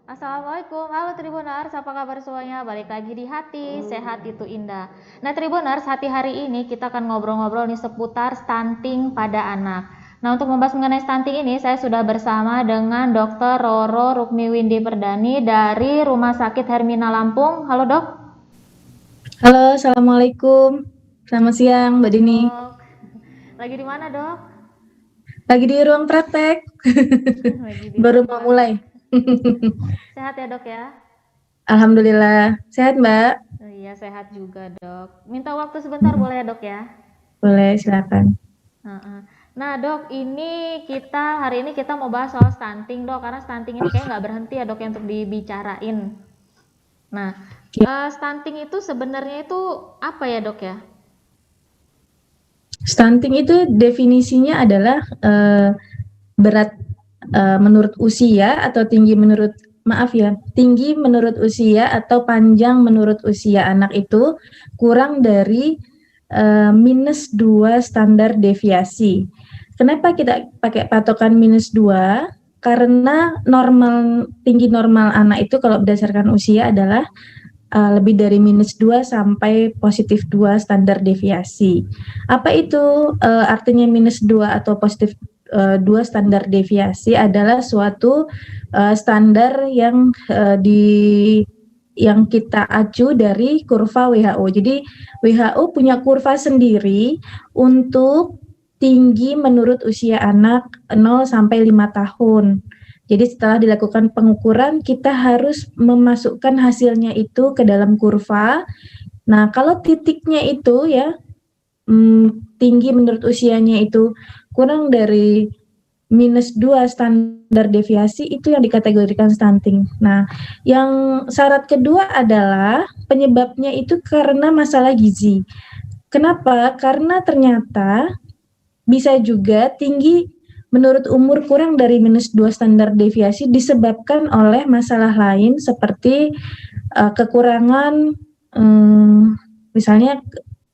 Assalamualaikum, halo Tribuners, apa kabar semuanya? Balik lagi di Hati, Sehat Itu Indah. Nah Tribuners, hari ini kita akan ngobrol-ngobrol nih seputar stunting pada anak. Nah untuk membahas mengenai stunting ini, saya sudah bersama dengan Dr. Roro Rukmi Windy Perdani dari Rumah Sakit Hermina Lampung. Halo dok. Halo, Assalamualaikum. Selamat siang, Mbak Dini. Dok. Lagi di mana dok? Lagi di ruang praktek. Lagi di Baru ruang mau praktek. mulai. Sehat ya dok ya? Alhamdulillah. Sehat, Mbak? Iya sehat juga dok. Minta waktu sebentar boleh ya dok ya? Boleh, silakan. Nah dok, hari ini kita mau bahas soal stunting dok, karena stunting ini kayak nggak berhenti ya dok ya untuk dibicarain. Nah, Ya, stunting itu sebenarnya itu apa ya dok ya? stunting itu definisinya adalah berat menurut usia atau tinggi menurut usia atau panjang menurut usia anak itu kurang dari -2 standar deviasi. Kenapa kita pakai patokan -2? Karena tinggi normal anak itu kalau berdasarkan usia adalah lebih dari -2 sampai +2 standar deviasi. Apa itu artinya -2 atau +2 standar deviasi adalah suatu standar yang kita acu dari kurva WHO. Jadi WHO punya kurva sendiri untuk tinggi menurut usia anak 0 sampai 5 tahun. Jadi setelah dilakukan pengukuran, kita harus memasukkan hasilnya itu ke dalam kurva. Nah, kalau titiknya itu ya, tinggi menurut usianya itu kurang dari -2 standar deviasi, itu yang dikategorikan stunting. Nah, yang syarat kedua adalah penyebabnya itu karena masalah gizi. Kenapa? Karena ternyata bisa juga tinggi menurut umur kurang dari -2 standar deviasi disebabkan oleh masalah lain seperti kekurangan misalnya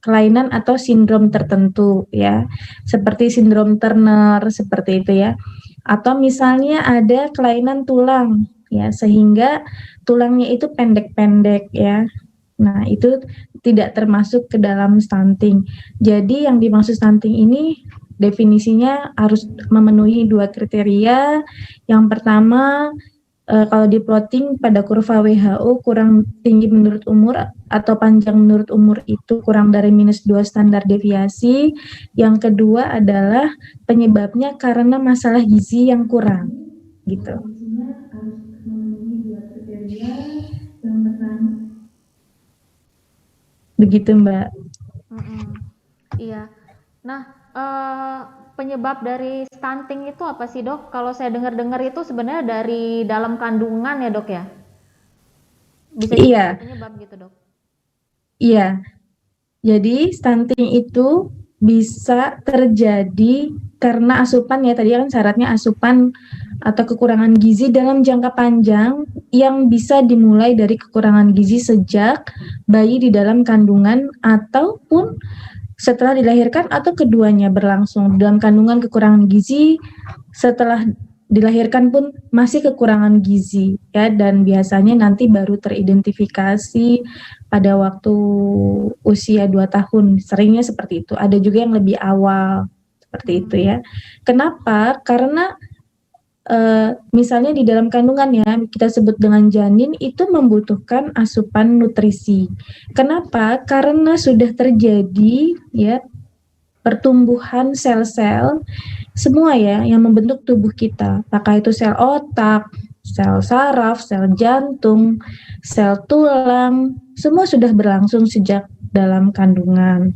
kelainan atau sindrom tertentu ya, seperti sindrom Turner seperti itu ya. Atau misalnya ada kelainan tulang ya, sehingga tulangnya itu pendek-pendek ya. Nah, itu tidak termasuk ke dalam stunting. Jadi yang dimaksud stunting ini definisinya harus memenuhi 2 kriteria. Yang pertama, kalau di plotting pada kurva WHO kurang tinggi menurut umur atau panjang menurut umur itu kurang dari -2 standar deviasi. Yang kedua adalah penyebabnya karena masalah gizi yang kurang, gitu. Begitu, Mbak. Iya. Nah, penyebab dari stunting itu apa sih dok? Kalau saya dengar-dengar itu sebenarnya dari dalam kandungan ya dok ya? Bisa juga Iya, jadi penyebab gitu dok? iya. Jadi stunting itu bisa terjadi karena asupan ya, tadi kan syaratnya asupan atau kekurangan gizi dalam jangka panjang yang bisa dimulai dari kekurangan gizi sejak bayi di dalam kandungan ataupun setelah dilahirkan atau keduanya berlangsung. Dalam kandungan kekurangan gizi, setelah dilahirkan pun masih kekurangan gizi ya, dan biasanya nanti baru teridentifikasi pada waktu usia 2 tahun, seringnya seperti itu. Ada juga yang lebih awal seperti itu ya. Kenapa? Karena misalnya di dalam kandungan ya, kita sebut dengan janin itu membutuhkan asupan nutrisi. Kenapa? Karena sudah terjadi ya pertumbuhan sel-sel semua ya yang membentuk tubuh kita. Apakah itu sel otak, sel saraf, sel jantung, sel tulang, semua sudah berlangsung sejak dalam kandungan.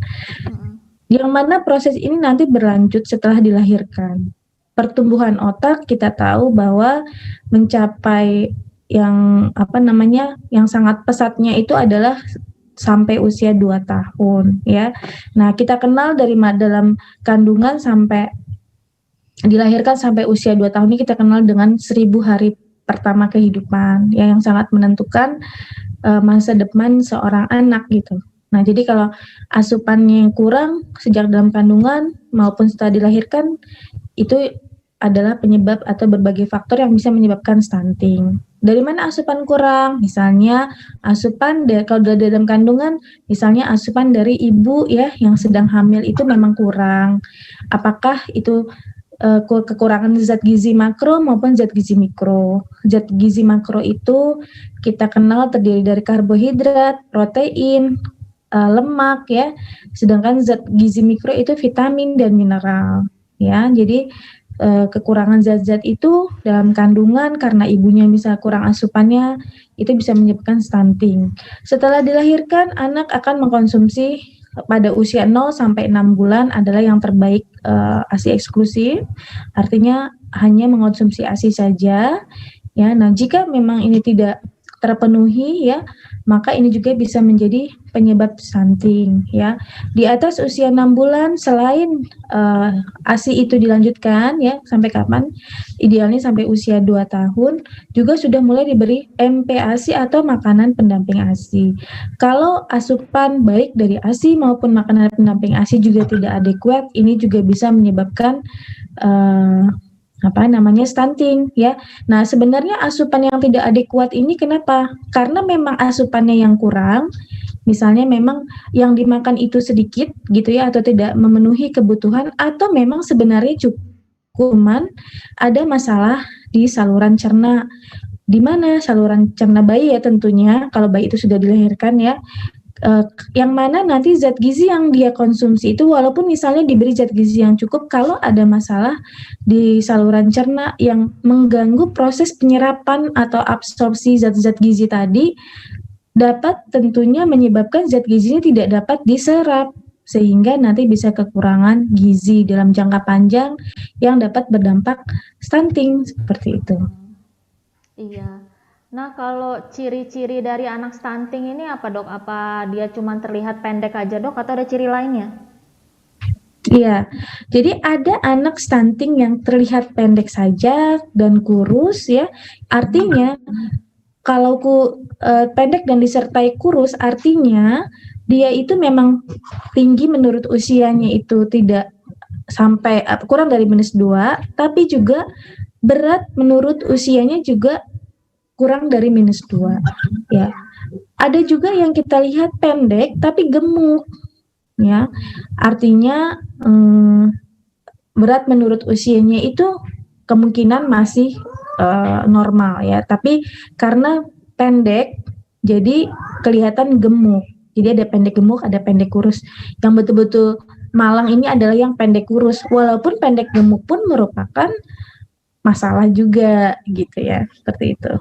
Yang mana proses ini nanti berlanjut setelah dilahirkan. Pertumbuhan otak kita tahu bahwa mencapai yang yang sangat pesatnya itu adalah sampai usia 2 tahun ya. Nah, kita kenal dari dalam kandungan sampai dilahirkan sampai usia 2 tahun ini kita kenal dengan 1000 hari pertama kehidupan ya, yang sangat menentukan masa depan seorang anak gitu. Nah, jadi kalau asupannya yang kurang sejak dalam kandungan maupun setelah dilahirkan, itu adalah penyebab atau berbagai faktor yang bisa menyebabkan stunting Dari mana asupan kurang? Misalnya asupan kalau dalam kandungan, misalnya asupan dari ibu ya yang sedang hamil itu memang kurang. Apakah itu kekurangan zat gizi makro maupun zat gizi mikro. Zat gizi makro itu kita kenal terdiri dari karbohidrat, protein, lemak ya. Sedangkan zat gizi mikro itu vitamin dan mineral ya. Jadi kekurangan zat-zat itu dalam kandungan karena ibunya bisa kurang asupannya itu bisa menyebabkan stunting. Setelah dilahirkan anak akan mengkonsumsi pada usia 0 sampai 6 bulan adalah yang terbaik ASI eksklusif. Artinya hanya mengonsumsi ASI saja ya. Nah, jika memang ini tidak terpenuhi ya, maka ini juga bisa menjadi penyebab stunting ya. Di atas usia 6 bulan selain ASI itu dilanjutkan ya sampai kapan? Idealnya sampai usia 2 tahun juga sudah mulai diberi MPASI atau makanan pendamping ASI. Kalau asupan baik dari ASI maupun makanan pendamping ASI juga tidak adekuat, ini juga bisa menyebabkan stunting ya. Nah, sebenarnya asupan yang tidak adekuat ini kenapa? Karena memang asupannya yang kurang, misalnya memang yang dimakan itu sedikit gitu ya atau tidak memenuhi kebutuhan atau memang sebenarnya cuman ada masalah di saluran cerna. Di mana saluran cerna bayi ya tentunya kalau bayi itu sudah dilahirkan ya. Yang mana nanti zat gizi yang dia konsumsi itu walaupun misalnya diberi zat gizi yang cukup, kalau ada masalah di saluran cerna yang mengganggu proses penyerapan atau absorpsi zat-zat gizi tadi, dapat tentunya menyebabkan zat gizinya tidak dapat diserap sehingga nanti bisa kekurangan gizi dalam jangka panjang yang dapat berdampak stunting seperti itu. Iya. Nah, kalau ciri-ciri dari anak stunting ini apa, Dok? Apa dia cuma terlihat pendek aja, Dok, atau ada ciri lainnya? Iya, jadi ada anak stunting yang terlihat pendek saja dan kurus ya. Artinya kalau pendek dan disertai kurus artinya dia itu memang tinggi menurut usianya itu tidak sampai kurang dari -2, tapi juga berat menurut usianya juga kurang dari -2 ya. Ada juga yang kita lihat pendek tapi gemuk ya. Artinya berat menurut usianya itu kemungkinan masih normal ya, tapi karena pendek jadi kelihatan gemuk. Jadi ada pendek gemuk, ada pendek kurus. Yang betul-betul malang ini adalah yang pendek kurus. Walaupun pendek gemuk pun merupakan masalah juga gitu ya, seperti itu.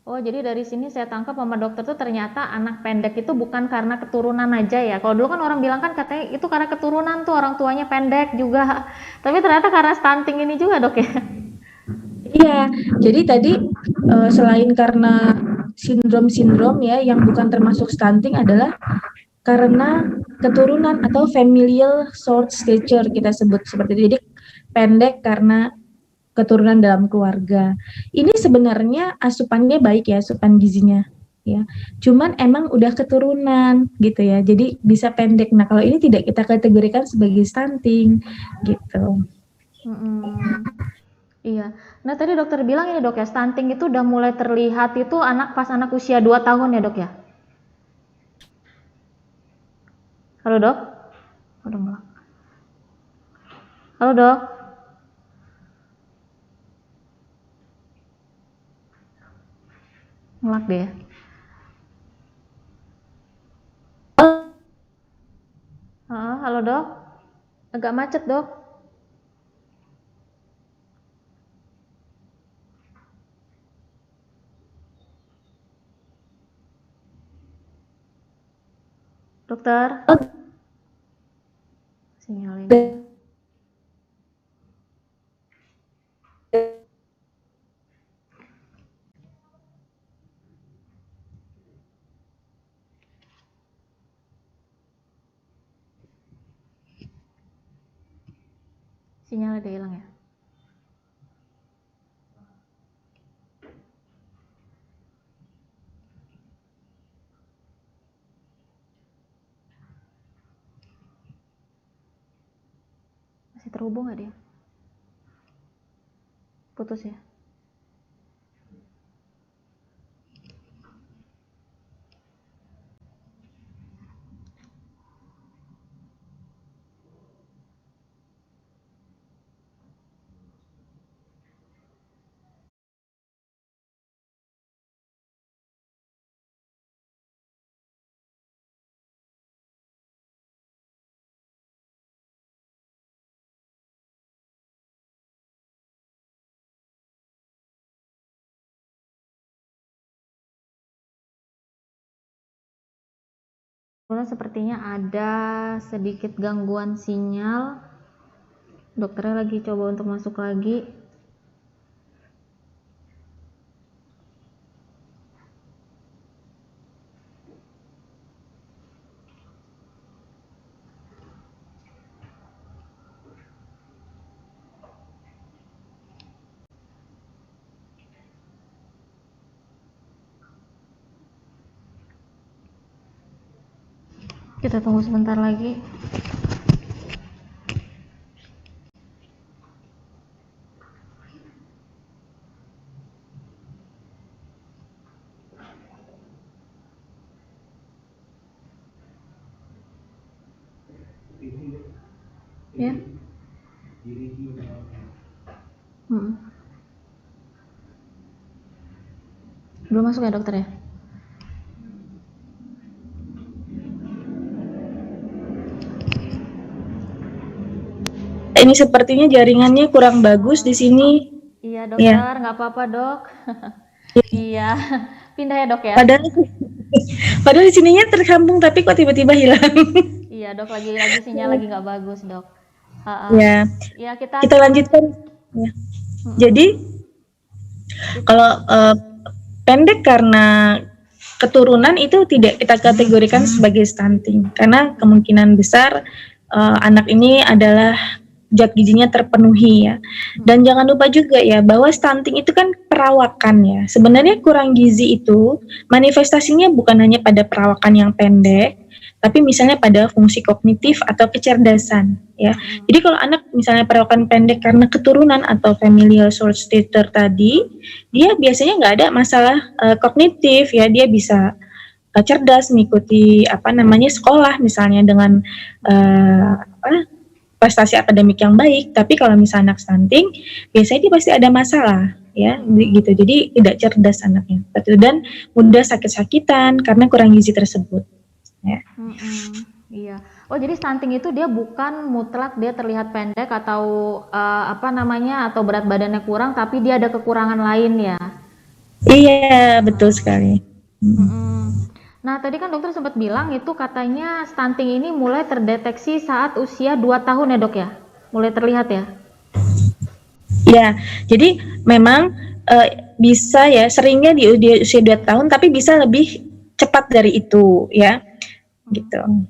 Oh, jadi dari sini saya tangkap sama dokter tuh ternyata anak pendek itu bukan karena keturunan aja ya. Kalau dulu kan orang bilang kan katanya itu karena keturunan tuh orang tuanya pendek juga. Tapi ternyata karena stunting ini juga, Dok ya. Iya, jadi tadi selain karena sindrom-sindrom ya yang bukan termasuk stunting adalah karena keturunan atau familial short stature kita sebut seperti itu. Jadi pendek karena keturunan dalam keluarga. Ini sebenarnya asupannya baik ya, asupan gizinya ya. Cuman emang udah keturunan gitu ya. Jadi bisa pendek. Nah, kalau ini tidak kita kategorikan sebagai stunting gitu. Iya. Nah, tadi dokter bilang ini, Dok ya, stunting itu udah mulai terlihat itu pas anak usia 2 tahun ya, Dok ya? Halo, Dok? Udah ngelak. Halo, Dok? Ngelak deh ya. Halo, Dok? Agak macet, Dok. Dokter? Sinyalnya. Sinyalnya udah hilang ya. Masih terhubung nggak dia? Putus ya. Sepertinya ada sedikit gangguan sinyal. Dokternya lagi coba untuk masuk lagi. Kita tunggu sebentar lagi. Ya. Belum masuk ya dokter ya? Ini sepertinya jaringannya kurang bagus di sini. Iya dokter, nggak apa-apa dok. Iya, pindah ya dok ya. Padahal di sininya tersambung tapi kok tiba-tiba hilang. Iya dok, lagi sinyal lagi nggak bagus dok. Ya, ya kita lanjutkan. Ya. Jadi kalau pendek karena keturunan itu tidak kita kategorikan sebagai stunting karena kemungkinan besar anak ini adalah zat gizinya terpenuhi ya. Dan jangan lupa juga ya bahwa stunting itu kan perawakan ya. Sebenarnya kurang gizi itu manifestasinya bukan hanya pada perawakan yang pendek, tapi misalnya pada fungsi kognitif atau kecerdasan ya. Jadi kalau anak misalnya perawakan pendek karena keturunan atau familial short stature tadi, dia biasanya nggak ada masalah kognitif ya, dia bisa cerdas mengikuti sekolah misalnya dengan prestasi akademik yang baik. Tapi kalau misalnya anak stunting, biasanya dia pasti ada masalah ya gitu. Jadi tidak cerdas anaknya dan mudah sakit-sakitan karena kurang gizi tersebut. Ya. Iya. Oh jadi stunting itu dia bukan mutlak dia terlihat pendek atau atau berat badannya kurang, tapi dia ada kekurangan lain ya. Iya betul sekali. Nah tadi kan dokter sempat bilang itu katanya stunting ini mulai terdeteksi saat usia 2 tahun ya dok ya? Mulai terlihat ya? Ya, jadi memang bisa ya, seringnya di usia 2 tahun tapi bisa lebih cepat dari itu ya, gitu.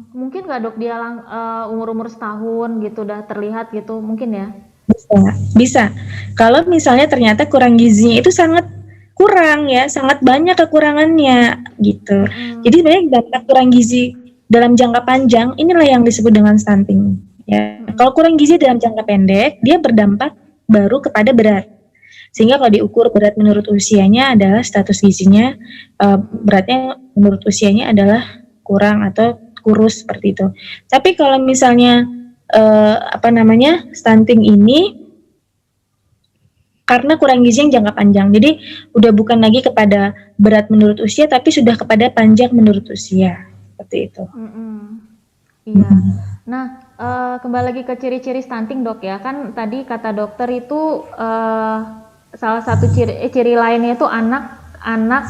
Mungkin nggak dok dia umur-umur setahun gitu udah terlihat gitu, mungkin ya? Bisa. Kalau misalnya ternyata kurang gizinya itu sangat kurang ya, sangat banyak kekurangannya gitu. Jadi sebenarnya dampak kurang gizi dalam jangka panjang inilah yang disebut dengan stunting ya. Kalau kurang gizi dalam jangka pendek dia berdampak baru kepada berat. Sehingga kalau diukur berat menurut usianya adalah status gizinya beratnya menurut usianya adalah kurang atau kurus seperti itu. Tapi kalau misalnya stunting ini karena kurang gizi yang jangka panjang. Jadi udah bukan lagi kepada berat menurut usia tapi sudah kepada panjang menurut usia. Seperti itu. Iya. Nah, kembali lagi ke ciri-ciri stunting dok ya. Kan tadi kata dokter itu salah satu ciri lainnya itu anak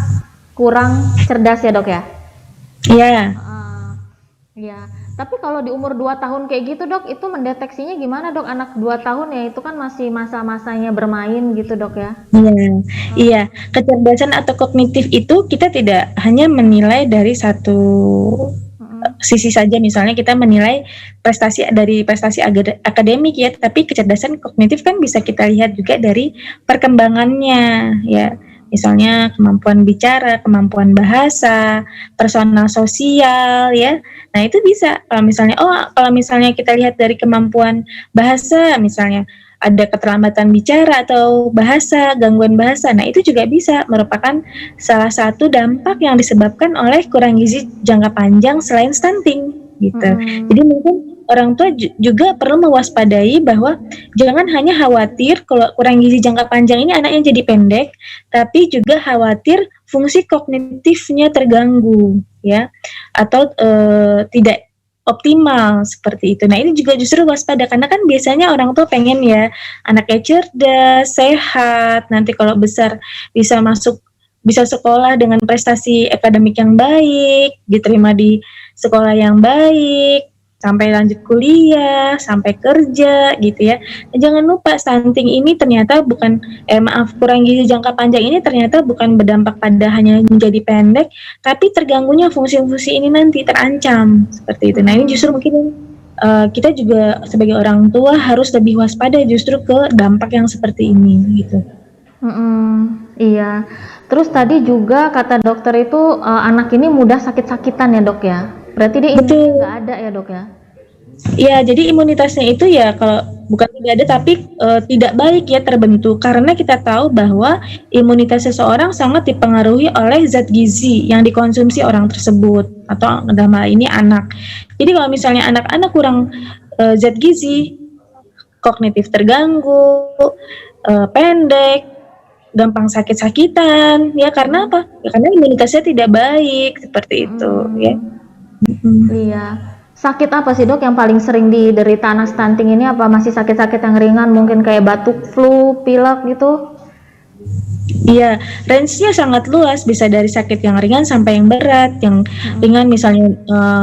kurang cerdas ya dok ya? Iya. Iya. Tapi kalau di umur 2 tahun kayak gitu dok, itu mendeteksinya gimana dok? Anak 2 tahun ya itu kan masih masa-masanya bermain gitu dok ya? Iya. Kecerdasan atau kognitif itu kita tidak hanya menilai dari satu sisi saja, misalnya kita menilai prestasi akademik ya, tapi kecerdasan kognitif kan bisa kita lihat juga dari perkembangannya ya. Misalnya kemampuan bicara, kemampuan bahasa, personal sosial ya. Nah, itu bisa kalau misalnya kita lihat dari kemampuan bahasa, misalnya ada keterlambatan bicara atau bahasa, gangguan bahasa. Nah, itu juga bisa merupakan salah satu dampak yang disebabkan oleh kurang gizi jangka panjang selain stunting gitu. Jadi mungkin orang tua juga perlu mewaspadai bahwa jangan hanya khawatir kalau kurang gizi jangka panjang ini anaknya jadi pendek, tapi juga khawatir fungsi kognitifnya terganggu ya, atau tidak optimal seperti itu. Nah, ini juga justru waspada karena kan biasanya orang tua pengen ya anaknya cerdas, sehat, nanti kalau besar bisa masuk bisa sekolah dengan prestasi akademik yang baik, diterima di sekolah yang baik, sampai lanjut kuliah, sampai kerja gitu ya. Jangan lupa stunting ini ternyata bukan kurang gizi jangka panjang ini ternyata bukan berdampak pada hanya menjadi pendek, tapi terganggunya fungsi-fungsi ini nanti terancam seperti itu. Nah, ini justru mungkin kita juga sebagai orang tua harus lebih waspada justru ke dampak yang seperti ini gitu. Iya. Terus tadi juga kata dokter itu anak ini mudah sakit-sakitan ya dok ya? Berarti dia imunitasnya nggak ada ya dok ya? Ya, jadi imunitasnya itu ya kalau bukan tidak ada tapi tidak baik ya terbentuk karena kita tahu bahwa imunitas seseorang sangat dipengaruhi oleh zat gizi yang dikonsumsi orang tersebut atau dalam hal ini anak. Jadi kalau misalnya anak-anak kurang zat gizi, kognitif terganggu, pendek, gampang sakit-sakitan, ya karena apa? Ya karena imunitasnya tidak baik seperti itu, ya. Iya. Sakit apa sih dok yang paling sering diderita anak stunting ini? Apa masih sakit-sakit yang ringan? Mungkin kayak batuk, flu, pilek gitu? Iya, range-nya sangat luas, bisa dari sakit yang ringan sampai yang berat. Yang ringan misalnya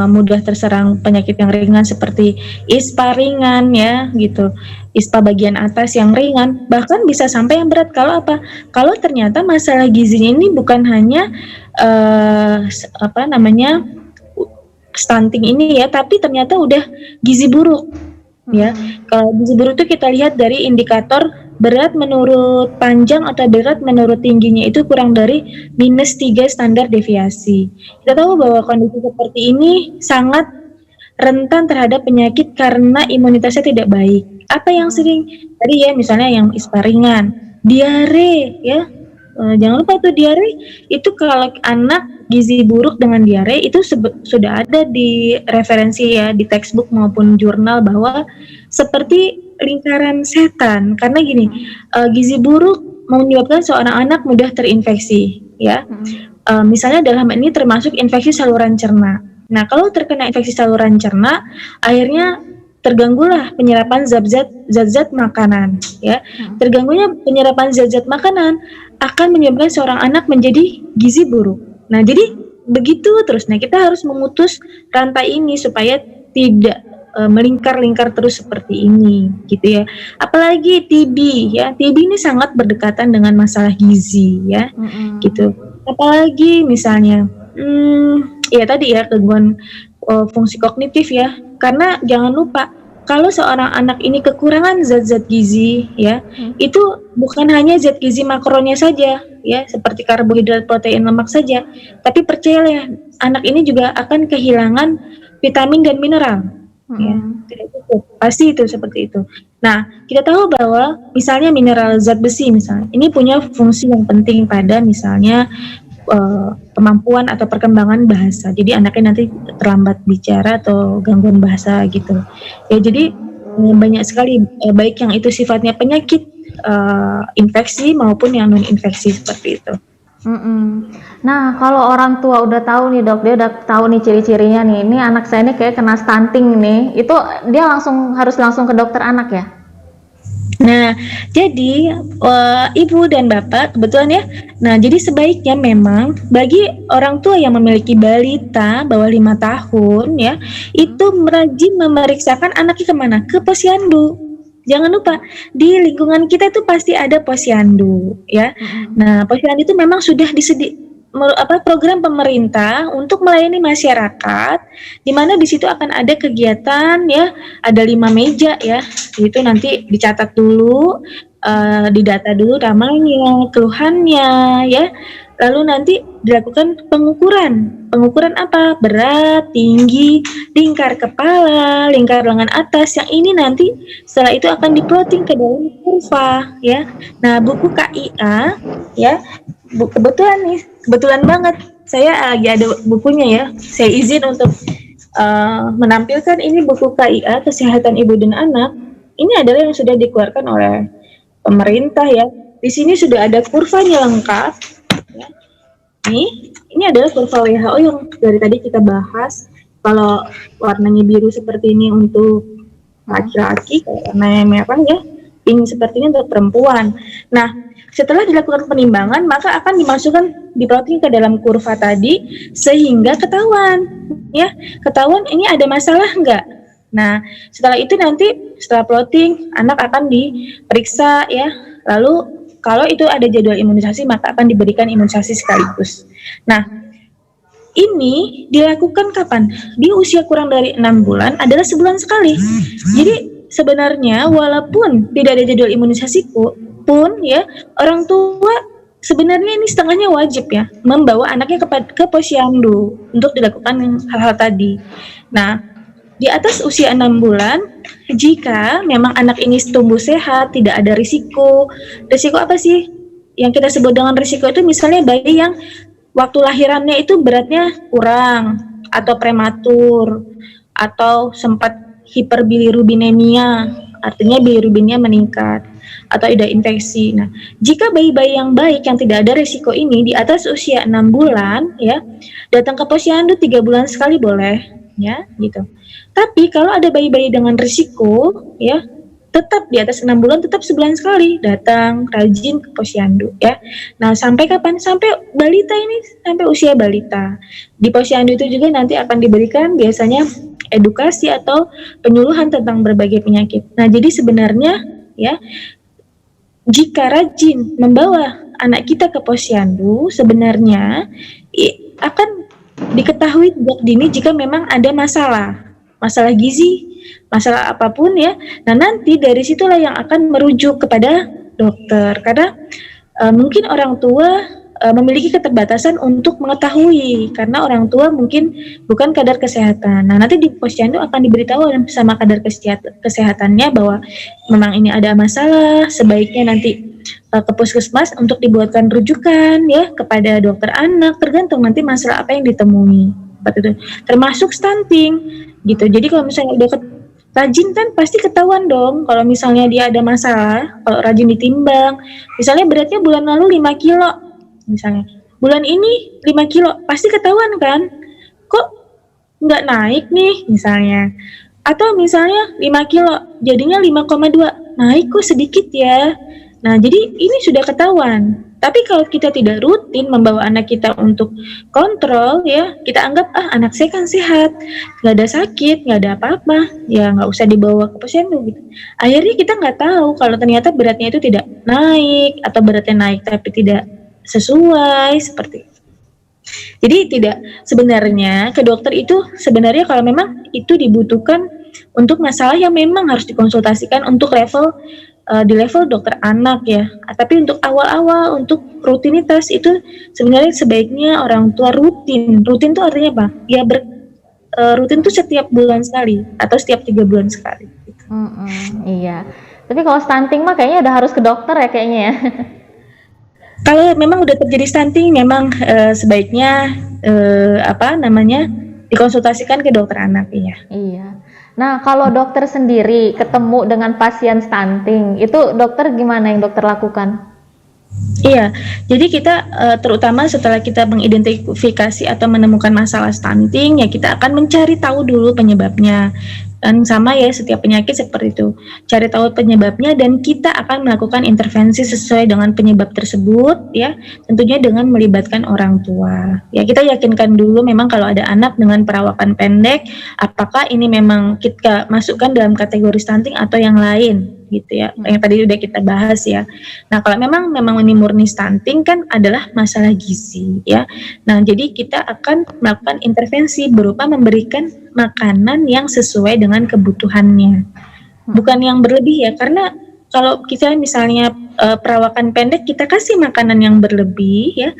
mudah terserang penyakit yang ringan seperti ISPA ringan ya, gitu. ISPA bagian atas yang ringan, bahkan bisa sampai yang berat. Kalau apa? Kalau ternyata masalah gizinya ini bukan hanya stunting ini ya, tapi ternyata udah gizi buruk. Ya, kalau gizi buruk itu kita lihat dari indikator berat menurut panjang atau berat menurut tingginya itu kurang dari -3 standar deviasi. Kita tahu bahwa kondisi seperti ini sangat rentan terhadap penyakit karena imunitasnya tidak baik. Apa yang sering tadi ya misalnya yang ISPA ringan, diare ya. Jangan lupa tuh diare itu kalau anak gizi buruk dengan diare itu sudah ada di referensi ya di textbook maupun jurnal bahwa seperti lingkaran setan karena gini gizi buruk menyebabkan seorang anak mudah terinfeksi ya misalnya dalam ini termasuk infeksi saluran cerna. Nah kalau terkena infeksi saluran cerna akhirnya terganggulah penyerapan zat-zat makanan ya terganggunya penyerapan zat-zat makanan akan menyebabkan seorang anak menjadi gizi buruk. Nah jadi begitu terus. Nah kita harus memutus rantai ini supaya tidak melingkar-lingkar terus seperti ini gitu ya. Apalagi TB ya, TB ini sangat berdekatan dengan masalah gizi ya gitu. Apalagi misalnya ya tadi ya gangguan fungsi kognitif ya. Karena jangan lupa kalau seorang anak ini kekurangan zat-zat gizi ya, itu bukan hanya zat gizi makronya saja ya, seperti karbohidrat, protein, lemak saja, tapi percayalah anak ini juga akan kehilangan vitamin dan mineral. Ya, tidak cukup. Pasti itu seperti itu. Nah, kita tahu bahwa misalnya mineral zat besi misalnya, ini punya fungsi yang penting pada misalnya kemampuan atau perkembangan bahasa. Jadi anaknya nanti terlambat bicara atau gangguan bahasa gitu. Ya jadi banyak sekali baik yang itu sifatnya penyakit infeksi maupun yang non infeksi seperti itu. Nah kalau orang tua udah tahu nih dok, dia udah tahu nih ciri-cirinya nih, ini anak saya ini kayak kena stunting nih, itu dia harus langsung ke dokter anak ya? Nah, jadi ibu dan bapak kebetulan ya. Nah, jadi sebaiknya memang bagi orang tua yang memiliki balita bawah 5 tahun ya, itu rajin memeriksakan anaknya kemana? Ke posyandu. Jangan lupa di lingkungan kita itu pasti ada posyandu ya. Nah, posyandu itu memang sudah program pemerintah untuk melayani masyarakat, di mana di situ akan ada kegiatan ya, ada 5 meja ya, itu nanti dicatat dulu, didata dulu namanya, keluhannya ya, lalu nanti dilakukan pengukuran apa? Berat, tinggi, lingkar kepala, lingkar lengan atas, yang ini nanti setelah itu akan diplotting ke dalam kurva ya. Nah buku KIA ya, kebetulan banget saya lagi ada bukunya ya. Saya izin untuk menampilkan ini buku KIA Kesehatan Ibu dan Anak. Ini adalah yang sudah dikeluarkan oleh pemerintah ya. Di sini sudah ada kurvanya lengkap. Ya. Ini adalah kurva WHO yang dari tadi kita bahas. Kalau warnanya biru seperti ini untuk laki-laki, kalau warnanya merah ya seperti ini untuk perempuan. Nah, setelah dilakukan penimbangan, maka akan dimasukkan diplotting ke dalam kurva tadi sehingga ketahuan ini ada masalah enggak. Nah, setelah itu nanti setelah plotting anak akan diperiksa ya. Lalu kalau itu ada jadwal imunisasi maka akan diberikan imunisasi sekaligus. Nah, ini dilakukan kapan? Di usia kurang dari 6 bulan adalah sebulan sekali. Jadi sebenarnya walaupun tidak ada jadwal imunisasi pun ya, orang tua sebenarnya ini setengahnya wajib ya membawa anaknya ke posyandu untuk dilakukan hal-hal tadi. Nah, di atas usia 6 bulan, jika memang anak ini tumbuh sehat, tidak ada risiko apa sih? Yang kita sebut dengan risiko itu misalnya bayi yang waktu lahirannya itu beratnya kurang, atau prematur, atau sempat hiperbilirubinemia, artinya bilirubinnya meningkat, atau ada infeksi. Nah, jika bayi-bayi yang baik yang tidak ada risiko ini di atas usia 6 bulan, ya, datang ke posyandu 3 bulan sekali boleh, ya, gitu. Tapi kalau ada bayi-bayi dengan risiko, ya, tetap di atas 6 bulan tetap sebulan sekali datang rajin ke posyandu ya. Nah, sampai kapan? Sampai balita ini, sampai usia balita. Di posyandu itu juga nanti akan diberikan biasanya edukasi atau penyuluhan tentang berbagai penyakit. Nah, jadi sebenarnya ya, jika rajin membawa anak kita ke posyandu, sebenarnya akan diketahui sejak dini jika memang ada masalah gizi, masalah apapun ya. Nah, nanti dari situlah yang akan merujuk kepada dokter, karena mungkin orang tua memiliki keterbatasan untuk mengetahui karena orang tua mungkin bukan kadar kesehatan. Nah, nanti di posyandu akan diberitahu sama kadar kesehatannya bahwa memang ini ada masalah, sebaiknya nanti ke puskesmas untuk dibuatkan rujukan ya kepada dokter anak, tergantung nanti masalah apa yang ditemui. Seperti itu. Termasuk stunting gitu. Jadi kalau misalnya udah rajin kan pasti ketahuan dong kalau misalnya dia ada masalah. Kalau rajin ditimbang, misalnya beratnya bulan lalu 5 kilo, misalnya bulan ini 5 kilo, pasti ketahuan kan, kok nggak naik nih misalnya. Atau misalnya 5 kilo jadinya 5,2, naik kok sedikit ya. Nah, jadi ini sudah ketahuan. Tapi kalau kita tidak rutin membawa anak kita untuk kontrol ya, kita anggap anak saya kan sehat, nggak ada sakit, nggak ada apa-apa, ya nggak usah dibawa ke posyandu gitu. Akhirnya kita nggak tahu kalau ternyata beratnya itu tidak naik atau beratnya naik tapi tidak sesuai seperti itu. Jadi tidak, sebenarnya ke dokter itu sebenarnya kalau memang itu dibutuhkan untuk masalah yang memang harus dikonsultasikan untuk di level dokter anak ya. Tapi untuk awal-awal, untuk rutinitas itu sebenarnya sebaiknya orang tua rutin. Rutin itu artinya apa? Ya rutin itu setiap bulan sekali atau setiap 3 bulan sekali. Gitu. Iya. Tapi kalau stunting mah kayaknya udah harus ke dokter ya kayaknya ya. Kalau memang udah terjadi stunting, memang sebaiknya dikonsultasikan ke dokter anak ya. Iya. Nah, kalau dokter sendiri ketemu dengan pasien stunting, itu dokter gimana yang dokter lakukan? Iya, jadi kita terutama setelah kita mengidentifikasi atau menemukan masalah stunting, ya kita akan mencari tahu dulu penyebabnya. Dan sama ya, setiap penyakit seperti itu. Cari tahu penyebabnya dan kita akan melakukan intervensi sesuai dengan penyebab tersebut ya, tentunya dengan melibatkan orang tua. Ya, kita yakinkan dulu memang kalau ada anak dengan perawakan pendek, apakah ini memang kita masukkan dalam kategori stunting atau yang lain gitu ya. Yang tadi udah kita bahas ya. Nah, kalau memang ini murni stunting kan adalah masalah gizi ya. Nah, jadi kita akan melakukan intervensi berupa memberikan makanan yang sesuai dengan kebutuhannya, bukan yang berlebih ya, karena kalau kita misalnya perawakan pendek kita kasih makanan yang berlebih ya,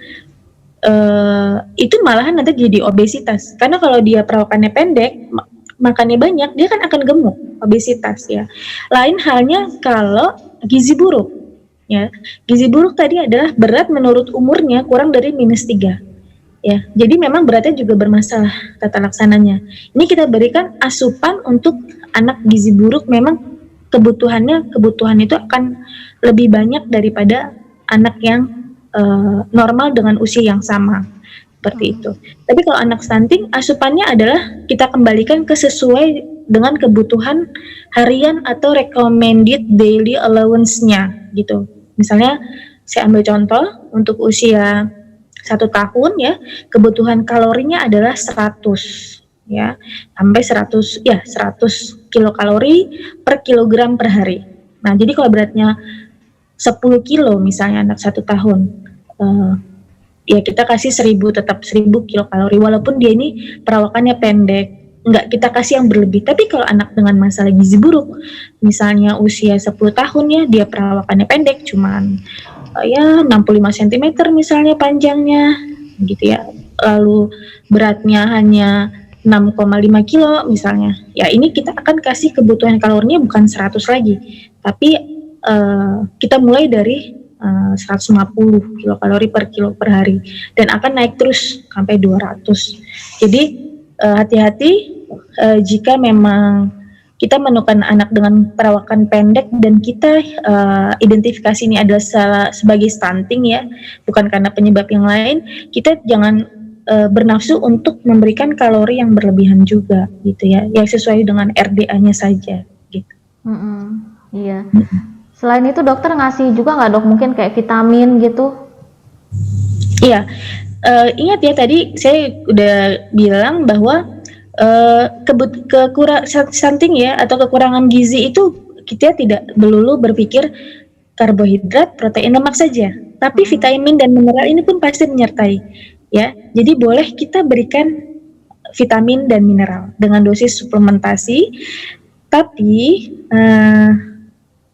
itu malahan nanti jadi obesitas, karena kalau dia perawakannya pendek makannya banyak, dia kan akan gemuk, obesitas ya. Lain halnya kalau gizi buruk ya, gizi buruk tadi adalah berat menurut umurnya kurang dari -3 ya, jadi memang beratnya juga bermasalah tata laksananya. Ini kita berikan asupan untuk anak gizi buruk, memang kebutuhan itu akan lebih banyak daripada anak yang normal dengan usia yang sama, seperti itu. Tapi kalau anak stunting, asupannya adalah kita kembalikan ke sesuai dengan kebutuhan harian atau recommended daily allowance-nya gitu. Misalnya saya ambil contoh untuk usia 1 tahun ya, kebutuhan kalorinya adalah 100 ya, sampai 100 kilokalori per kilogram per hari. Nah, jadi kalau beratnya 10 kilo misalnya anak 1 tahun, ya kita kasih 1000 kilokalori walaupun dia ini perawakannya pendek, nggak kita kasih yang berlebih. Tapi kalau anak dengan masalah gizi buruk, misalnya usia 10 tahun ya, dia perawakannya pendek, cuman ya 65 cm misalnya panjangnya gitu ya, lalu beratnya hanya 6,5 kilo misalnya, ya ini kita akan kasih kebutuhan kalorinya bukan 100 lagi, tapi kita mulai dari 150 kilokalori per kilo per hari dan akan naik terus sampai 200. Jadi hati-hati jika memang kita menemukan anak dengan perawakan pendek dan kita identifikasi ini adalah sebagai stunting ya, bukan karena penyebab yang lain, kita jangan bernafsu untuk memberikan kalori yang berlebihan juga gitu ya, yang sesuai dengan RDA-nya saja gitu. Iya. Selain itu dokter ngasih juga nggak dok mungkin kayak vitamin gitu? Iya, ingat ya tadi saya udah bilang bahwa stunting ya atau kekurangan gizi itu kita tidak melulu berpikir karbohidrat, protein, lemak saja, tapi vitamin dan mineral ini pun pasti menyertai ya. Jadi boleh kita berikan vitamin dan mineral dengan dosis suplementasi, tapi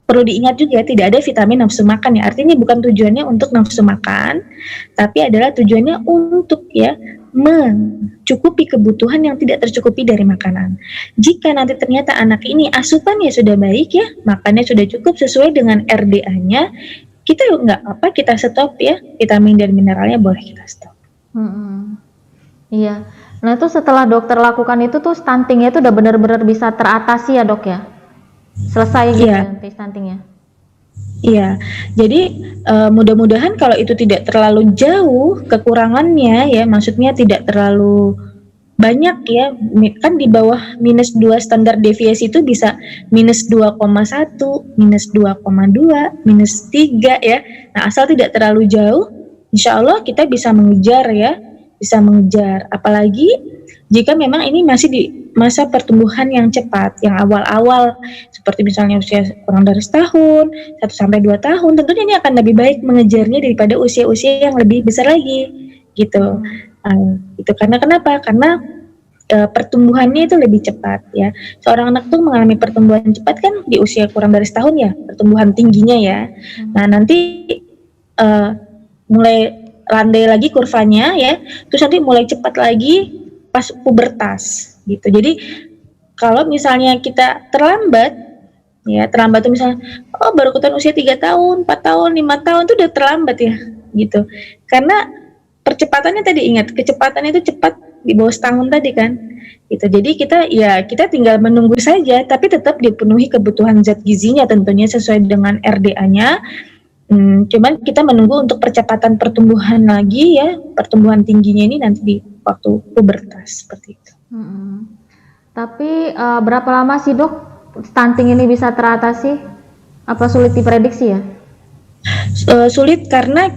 perlu diingat juga tidak ada vitamin nafsu makan ya. Artinya bukan tujuannya untuk nafsu makan, tapi adalah tujuannya untuk ya mencukupi kebutuhan yang tidak tercukupi dari makanan. Jika nanti ternyata anak ini asupannya sudah baik ya, makannya sudah cukup sesuai dengan RDA-nya, kita nggak apa, kita stop ya, vitamin dan mineralnya boleh kita stop. Iya. Nah itu setelah dokter lakukan itu tuh stuntingnya itu udah benar-benar bisa teratasi ya dok ya? Selesai gitu ya stuntingnya? Iya, jadi mudah-mudahan kalau itu tidak terlalu jauh kekurangannya ya, maksudnya tidak terlalu banyak ya, kan di bawah -2 standar deviasi itu bisa -2,1, -2,2, -3 ya. Nah asal tidak terlalu jauh, insya Allah kita bisa mengejar ya, bisa mengejar. Apalagi jika memang ini masih di masa pertumbuhan yang cepat, yang awal-awal, seperti misalnya usia kurang dari setahun, 1-2 tahun, tentunya ini akan lebih baik mengejarnya daripada usia-usia yang lebih besar lagi, gitu. Itu karena kenapa? Karena pertumbuhannya itu lebih cepat ya. Seorang anak tuh mengalami pertumbuhan cepat kan di usia kurang dari setahun ya, pertumbuhan tingginya ya. Nah nanti mulai landai lagi kurvanya ya, terus nanti mulai cepat lagi pas pubertas gitu. Jadi kalau misalnya kita terlambat tuh misalnya baru ketahuan usia 3 tahun, 4 tahun, 5 tahun itu udah terlambat ya gitu. Karena percepatannya tadi ingat, kecepatannya itu cepat di bawah setahun tadi kan. Gitu. Jadi kita tinggal menunggu saja, tapi tetap dipenuhi kebutuhan zat gizinya tentunya sesuai dengan RDA-nya. Cuman kita menunggu untuk percepatan pertumbuhan lagi ya, pertumbuhan tingginya ini nanti di waktu pubertas seperti itu. Tapi berapa lama sih dok stunting ini bisa teratasi? Apa sulit diprediksi ya? Sulit karena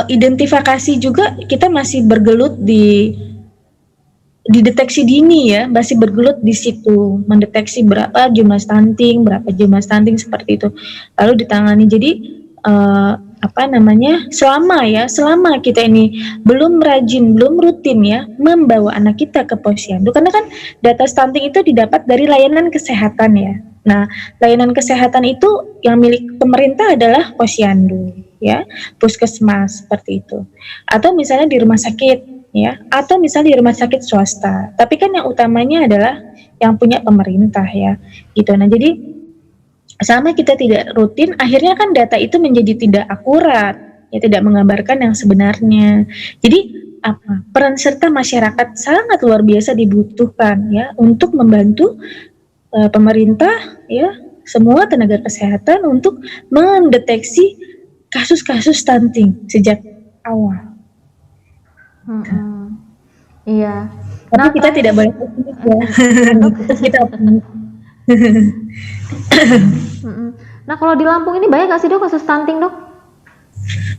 identifikasi juga kita masih bergelut di deteksi dini ya, masih bergelut di situ, mendeteksi berapa jumlah stunting seperti itu, lalu ditangani. Jadi selama kita ini belum rajin, belum rutin ya membawa anak kita ke posyandu, karena kan data stunting itu didapat dari layanan kesehatan ya. Nah, layanan kesehatan itu yang milik pemerintah adalah posyandu ya, puskesmas seperti itu. Atau misalnya di rumah sakit ya, atau misalnya di rumah sakit swasta. Tapi kan yang utamanya adalah yang punya pemerintah ya. Gitu. Nah, jadi sama kita tidak rutin, akhirnya kan data itu menjadi tidak akurat, ya tidak menggambarkan yang sebenarnya. Jadi peran serta masyarakat sangat luar biasa dibutuhkan ya untuk membantu pemerintah ya, semua tenaga kesehatan untuk mendeteksi kasus-kasus stunting sejak awal. Iya. Tapi kita tidak boleh kita Mm-mm. Nah, kalau di Lampung ini banyak nggak sih dok kasus stunting dok?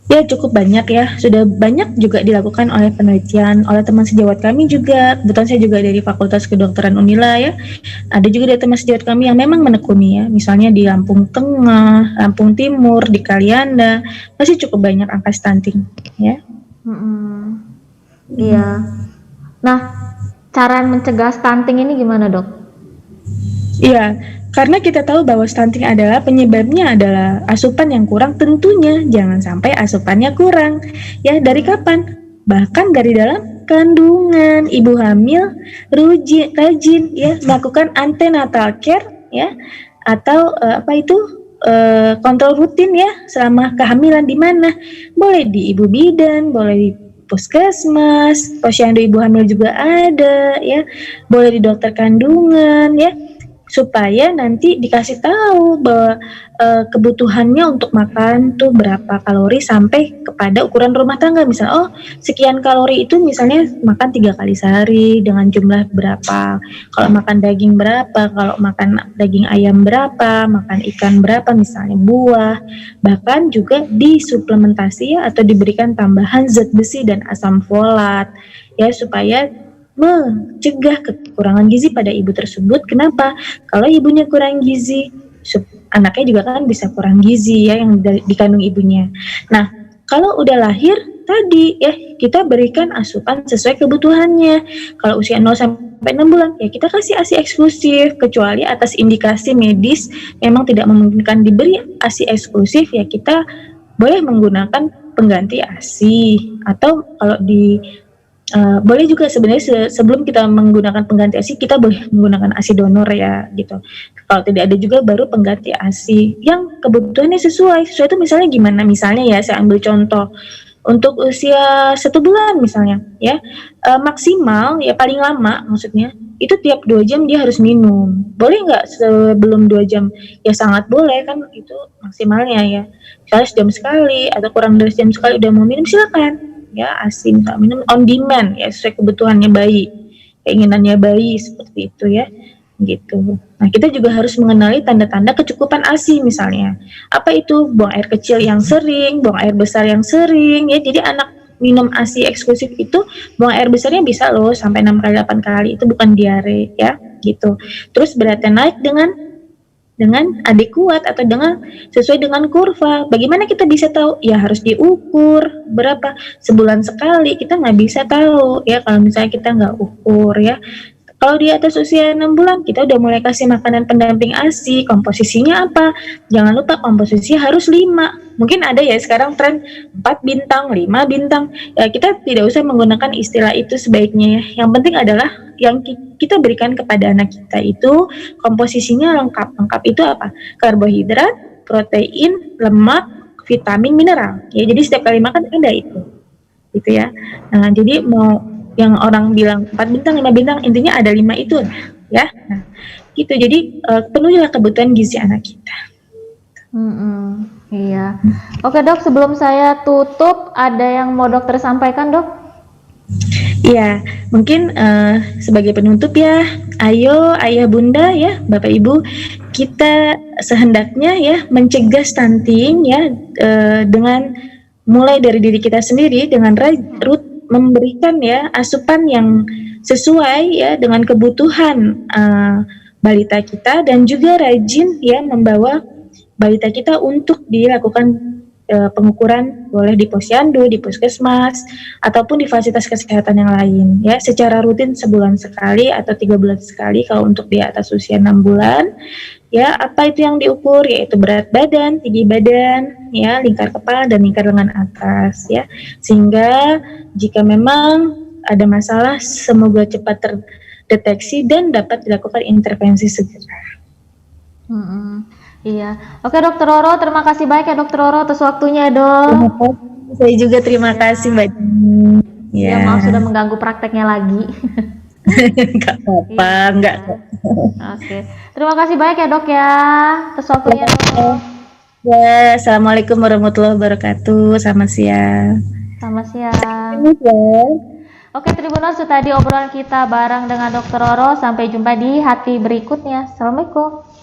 Ya cukup banyak ya, sudah banyak juga dilakukan oleh penelitian, oleh teman sejawat kami juga. Kebetulan saya juga dari Fakultas Kedokteran Unila ya. Ada juga dari teman sejawat kami yang memang menekuni ya, misalnya di Lampung Tengah, Lampung Timur, di Kalianda, masih cukup banyak angka stunting ya. Mm-mm. Iya. Nah, cara mencegah stunting ini gimana dok? Iya, karena kita tahu bahwa stunting adalah penyebabnya adalah asupan yang kurang, tentunya jangan sampai asupannya kurang. Ya, dari kapan? Bahkan dari dalam kandungan, ibu hamil rajin ya melakukan antenatal care ya atau kontrol rutin ya selama kehamilan di mana? Boleh di ibu bidan, boleh di puskesmas, posyandu ibu hamil juga ada ya, boleh di dokter kandungan ya, supaya nanti dikasih tahu bahwa kebutuhannya untuk makan tuh berapa kalori sampai kepada ukuran rumah tangga. Misalnya, oh sekian kalori itu misalnya makan 3 kali sehari dengan jumlah berapa, kalau makan daging berapa, kalau makan daging ayam berapa, makan ikan berapa, misalnya buah, bahkan juga disuplementasi ya, atau diberikan tambahan zat besi dan asam folat ya, supaya mencegah kekurangan gizi pada ibu tersebut. Kenapa? Kalau ibunya kurang gizi, anaknya juga kan bisa kurang gizi ya yang dikandung ibunya. Nah, kalau udah lahir tadi ya kita berikan asupan sesuai kebutuhannya. Kalau usia 0 sampai 6 bulan ya kita kasih ASI eksklusif, kecuali atas indikasi medis memang tidak memungkinkan diberi ASI eksklusif ya kita boleh menggunakan pengganti ASI, atau kalau di boleh juga sebenarnya sebelum kita menggunakan pengganti ASI kita boleh menggunakan ASI donor ya gitu. Kalau tidak ada juga baru pengganti ASI yang kebutuhannya sesuai. Sesuai itu misalnya gimana? Misalnya ya saya ambil contoh untuk usia 1 bulan misalnya ya, maksimal ya paling lama maksudnya itu tiap 2 jam dia harus minum. Boleh nggak sebelum 2 jam? Ya sangat boleh, kan itu maksimalnya ya. Misalnya sejam sekali atau kurang dari sejam sekali udah mau minum silakan ya, ASI misalnya minum on demand ya sesuai kebutuhannya bayi, keinginannya bayi seperti itu ya gitu. Nah kita juga harus mengenali tanda-tanda kecukupan ASI misalnya. Apa itu? Buang air kecil yang sering, buang air besar yang sering ya. Jadi anak minum ASI eksklusif itu buang air besarnya bisa loh sampai 6 kali 8 kali, itu bukan diare ya gitu. Terus beratnya naik dengan adekuat atau dengan sesuai dengan kurva. Bagaimana kita bisa tahu? Ya harus diukur berapa sebulan sekali. Kita nggak bisa tahu ya kalau misalnya kita nggak ukur ya. Kalau di atas usia 6 bulan, kita udah mulai kasih makanan pendamping ASI. Komposisinya apa? Jangan lupa komposisi harus 5. Mungkin ada ya sekarang tren 4 bintang, 5 bintang. Ya, kita tidak usah menggunakan istilah itu sebaiknya ya. Yang penting adalah yang kita berikan kepada anak kita itu komposisinya lengkap. Lengkap itu apa? Karbohidrat, protein, lemak, vitamin, mineral. Ya, jadi setiap kali makan ada itu. Gitu ya. Nah, jadi mau yang orang bilang 4 bintang, 5 bintang, intinya ada 5 itu ya. Nah, gitu. Jadi penuhilah kebutuhan gizi anak kita. Iya. Oke dok, sebelum saya tutup ada yang mau dokter sampaikan dok? Iya, mungkin sebagai penutup ya, ayo ayah bunda ya, bapak ibu, kita sehendaknya ya mencegah stunting ya dengan mulai dari diri kita sendiri dengan memberikan ya asupan yang sesuai ya dengan kebutuhan balita kita, dan juga rajin ya membawa balita kita untuk dilakukan pengukuran, boleh di posyandu, di puskesmas, ataupun di fasilitas kesehatan yang lain ya, secara rutin sebulan sekali atau 3 bulan sekali kalau untuk di atas usia 6 bulan. Ya, apa itu yang diukur? Yaitu berat badan, tinggi badan, ya, lingkar kepala dan lingkar lengan atas, ya. Sehingga jika memang ada masalah, semoga cepat terdeteksi dan dapat dilakukan intervensi segera. Iya. Oke Dokter Roro, terima kasih banyak ya Dokter Roro atas waktunya dok. Saya juga terima kasih Mbak. Ya, maaf sudah mengganggu prakteknya lagi. Enggak apa-apa, enggak. Oke. Terima kasih banyak ya dok ya atas waktunya dok. Ya, assalamualaikum warahmatullahi wabarakatuh. Selamat siang. Selamat siang. Oke Tribuners, itu tadi obrolan kita bareng dengan Dokter Roro. Sampai jumpa di hati berikutnya. Assalamualaikum.